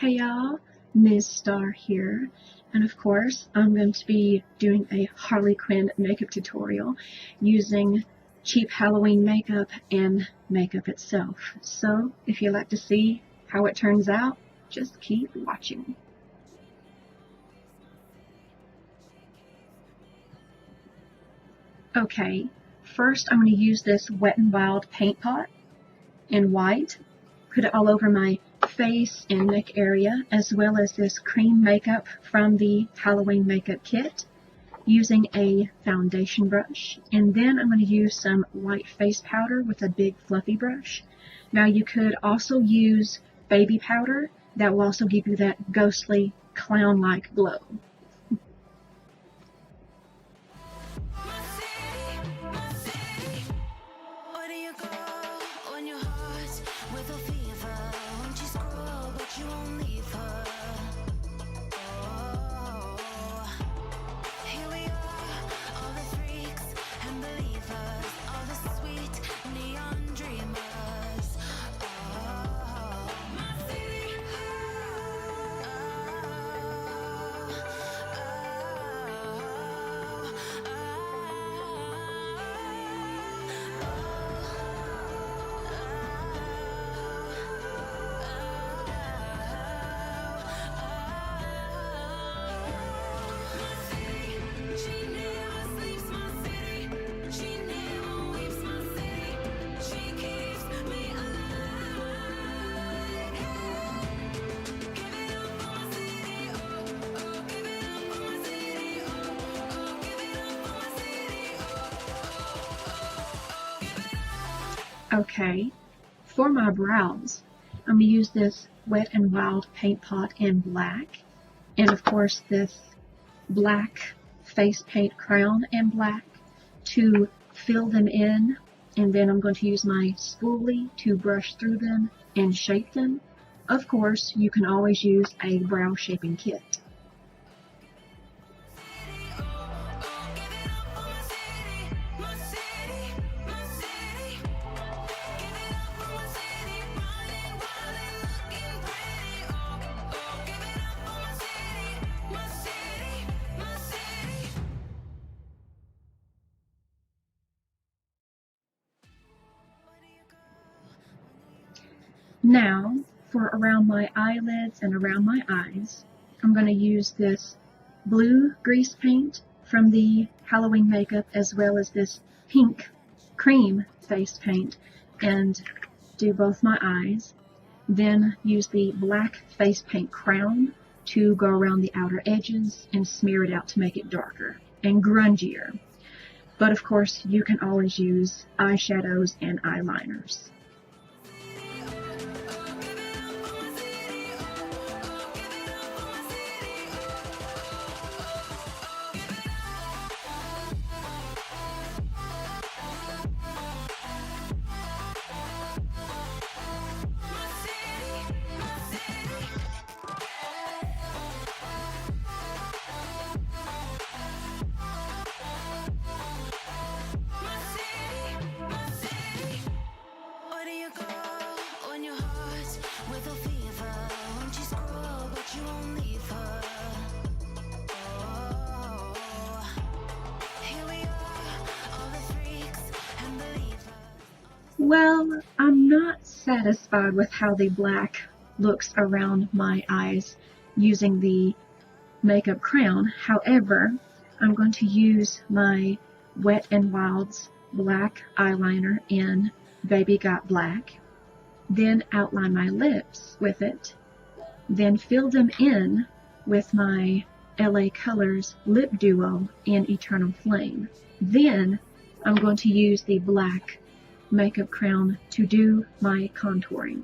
Hey y'all, Ms. Star here, and of course I'm going to be doing a HarleyQuinn makeup tutorial using cheap Halloween makeup and makeup itself. So if you'd like to see how it turns out, just keep watching. Okay, first I'm going to use this Wet n Wild paint pot in white, put it all over my face and neck area, as well as this cream makeup from the Halloween makeup kit, using a foundation brush. And then I'm going to use some white face powder with a big fluffy brush. Now you could also use baby powder. That will also give you that ghostly clown-like glow. Okay, for my brows, I'm going to use this Wet n Wild paint pot in black, and of course this black face paint crown in black to fill them in, and then I'm going to use my spoolie to brush through them and shape them. Of course, you can always use a brow shaping kit. Now, for around my eyelids and around my eyes, I'm going to use this blue grease paint from the Halloween makeup, as well as this pink cream face paint, and do both my eyes. Then use the black face paint crown to go around the outer edges and smear it out to make it darker and grungier. But of course, you can always use eyeshadows and eyeliners. Well, I'm not satisfied with how the black looks around my eyes using the makeup crown. However, I'm going to use my Wet n Wild's black eyeliner in Baby Got Black, then outline my lips with it, then fill them in with my LA Colors Lip Duo in Eternal Flame. Then I'm going to use the black makeup crown to do my contouring.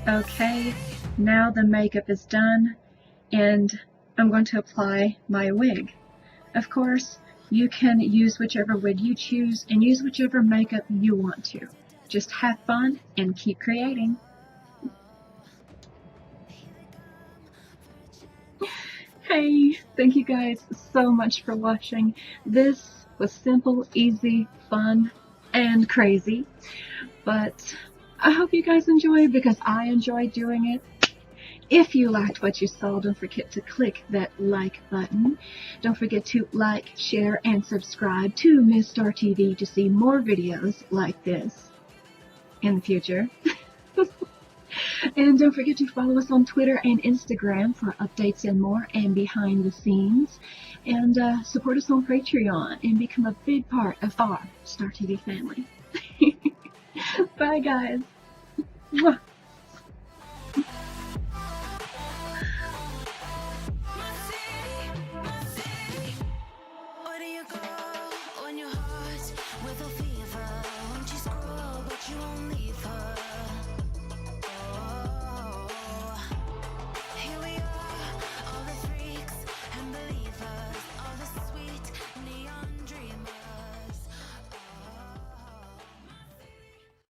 Okay, now the makeup is done, and I'm going to apply my wig. Of course, you can use whichever wig you choose and use whichever makeup you want to. Just have fun and keep creating. Hey, thank you guys so much for watching. This was simple, easy, fun, and crazy. But I hope you guys enjoyed because I enjoyed doing it. If you liked what you saw, don't forget to click that like button. Don't forget to like, share, and subscribe to MissStarTv to see more videos like this in the future. And don't forget to follow us on Twitter and Instagram for updates and more and behind the scenes. And support us on Patreon and become a big part of our Star TV family. Bye, guys. Mwah.